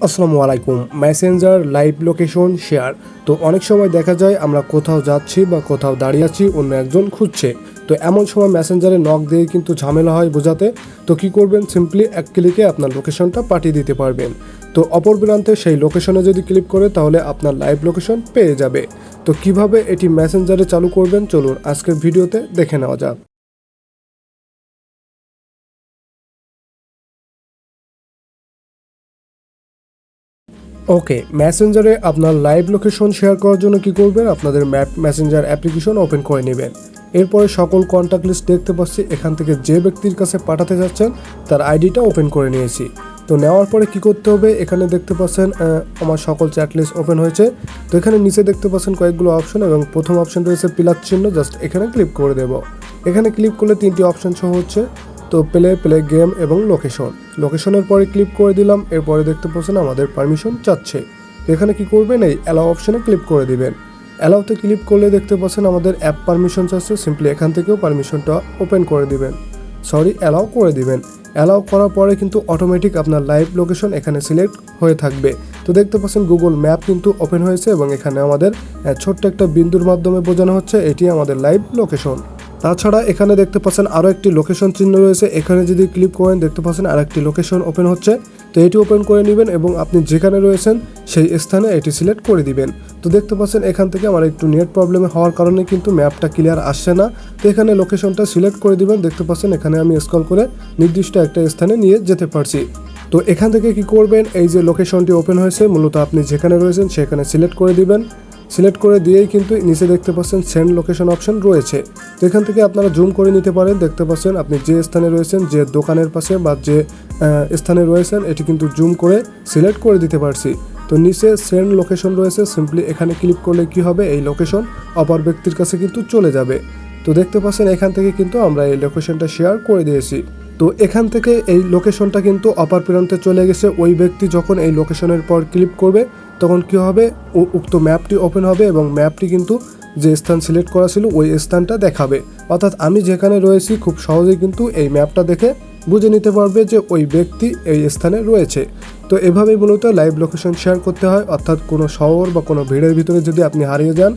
আসসালামু আলাইকুম। Messenger live location share. তো অনেক সময় দেখা যায় আমরা কোথাও যাচ্ছি বা কোথাও দাঁড়িয়ে আছি, অন্য একজন খুঁজছে। তো এমন সময় মেসেঞ্জারে নক দিয়ে কিন্তু ঝামেলা হয় বোঝাতে। তো কি করবেন, সিম্পলি এক ক্লিকে আপনার লোকেশনটা পাঠিয়ে দিতে পারবেন। তো অপর প্রান্তে সেই লোকেশনে যদি ক্লিক করে তাহলে আপনার লাইভ লোকেশন পেয়ে যাবে। তো কিভাবে এটি মেসেঞ্জারে চালু করবেন চলুন আজকের ভিডিওতে দেখে নেওয়া যাক। ওকে, মেসেঞ্জারে আপনার লাইভ লোকেশন শেয়ার করার জন্য কি করবেন, আপনাদের ম্যাপ মেসেঞ্জার অ্যাপ্লিকেশন ওপেন করে নেবেন। এরপরে সকল কন্ট্যাক্ট লিস্ট দেখতে পাচ্ছি, এখান থেকে যে ব্যক্তির কাছে পাঠাতে যাচ্ছেন তার আইডিটা ওপেন করে নিয়েছি। তো নেওয়ার পরে কি করতে হবে, এখানে দেখতে পাচ্ছেন আমার সকল চ্যাট লিস্ট ওপেন হয়েছে। তো এখানে নিচে দেখতে পাচ্ছেন কয়েকগুলো অপশন এবং প্রথম অপশন রয়েছে প্লাস চিহ্ন, জাস্ট এখানে ক্লিক করে দেব। এখানে ক্লিক করলে তিনটি অপশন শো হচ্ছে, তো প্লে গেম এবং লোকেশনের পরে ক্লিক করে দিলাম। এরপরে দেখতে পাচ্ছেন আমাদের পারমিশন চাচ্ছে। তো এখানে কি করবেন, এই অ্যালাউ অপশনে ক্লিক করে দিবেন। অ্যালাউতে ক্লিক করলে দেখতে পাচ্ছেন আমাদের অ্যাপ পারমিশন চাচ্ছে, সিম্পলি এখান থেকেও পারমিশনটা ওপেন করে দিবেন, অ্যালাউ করে দিবেন। অ্যালাউ করার পরে কিন্তু অটোমেটিক আপনার লাইভ লোকেশন এখানে সিলেক্ট হয়ে থাকবে। তো দেখতে পাচ্ছেন গুগল ম্যাপ কিন্তু ওপেন হয়েছে এবং এখানে আমাদের ছোট্ট একটা বিন্দুর মাধ্যমে বোঝানো হচ্ছে এটি আমাদের লাইভ লোকেশন। তাছাড়া এখানে দেখতে পাচ্ছেন আরও একটি লোকেশন চিহ্ন রয়েছে, এখানে যদি ক্লিক করেন দেখতে পাচ্ছেন আর একটি লোকেশন ওপেন হচ্ছে। তো এটি ওপেন করে নেবেন এবং আপনি যেখানে রয়েছেন সেই স্থানে এটি সিলেক্ট করে দিবেন। তো দেখতে পাচ্ছেন এখান থেকে আমার একটু নেট প্রবলেম হওয়ার কারণে কিন্তু ম্যাপটা ক্লিয়ার আসছে না। তো এখানে লোকেশনটা সিলেক্ট করে দিবেন। দেখতে পাচ্ছেন এখানে আমি স্ক্রল করে নির্দিষ্ট একটা স্থানে নিয়ে যেতে পারছি। তো এখান থেকে কি করবেন, এই যে লোকেশনটি ওপেন হয়েছে মূলত আপনি যেখানে রয়েছেন সেখানে সিলেক্ট করে দিবেন। সিলেক্ট করে দিয়েই কিন্তু নিচে দেখতে পাচ্ছেন সেন্ড লোকেশন অপশন রয়েছে। তো এখান থেকে আপনারা জুম করে নিতে পারেন। দেখতে পাচ্ছেন আপনি যে স্থানে রয়েছেন, যে দোকানের পাশে বা যে স্থানে রয়েছেন এটি কিন্তু জুম করে সিলেক্ট করে দিতে পারছি। তো নিচে সেন্ড লোকেশন রয়েছে, সিম্পলি এখানে ক্লিক করলে কি হবে, এই লোকেশন অপর ব্যক্তির কাছে কিন্তু চলে যাবে। তো দেখতে পাচ্ছেন এখান থেকে কিন্তু আমরা এই লোকেশনটা শেয়ার করে দিয়েছি। তো এখান থেকে এই লোকেশনটা কিন্তু অপর প্রান্তে চলে গেছে। ওই ব্যক্তি যখন এই লোকেশনের পর ক্লিক করবে তখন কি হবে, উক্ত ম্যাপটি ওপেন হবে এবং ম্যাপটি কিন্তু যে স্থান সিলেক্ট করা ছিল ওই স্থানটা দেখাবে। অর্থাৎ আমি যেখানে রয়েছি খুব সহজেই কিন্তু এই ম্যাপটা দেখে বুঝে নিতে পারবে যে ওই ব্যক্তি এই স্থানে রয়েছে। তো এভাবেই মূলত লাইভ লোকেশন শেয়ার করতে হয়। অর্থাৎ কোনো শহর বা কোনো ভিড়ের ভিতরে যদি আপনি হারিয়ে যান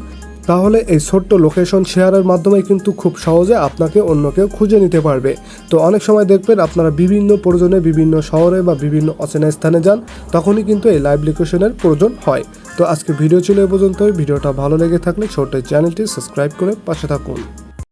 তাহলে এই ছোট্ট লোকেশন শেয়ারের মাধ্যমে কিন্তু খুব সহজে আপনাকে অন্য কেউ খুঁজে নিতে পারবে। তো অনেক সময় দেখবেন আপনারা বিভিন্ন প্রয়োজনে বিভিন্ন শহরে বা বিভিন্ন অচেনা স্থানে যান, তখনই কিন্তু এই লাইভ লোকেশনের প্রয়োজন হয়। তো আজকে ভিডিও ছিল এ পর্যন্তই। ভিডিওটা ভালো লেগে থাকলে ছোট্ট চ্যানেলটি সাবস্ক্রাইব করে পাশে থাকুন।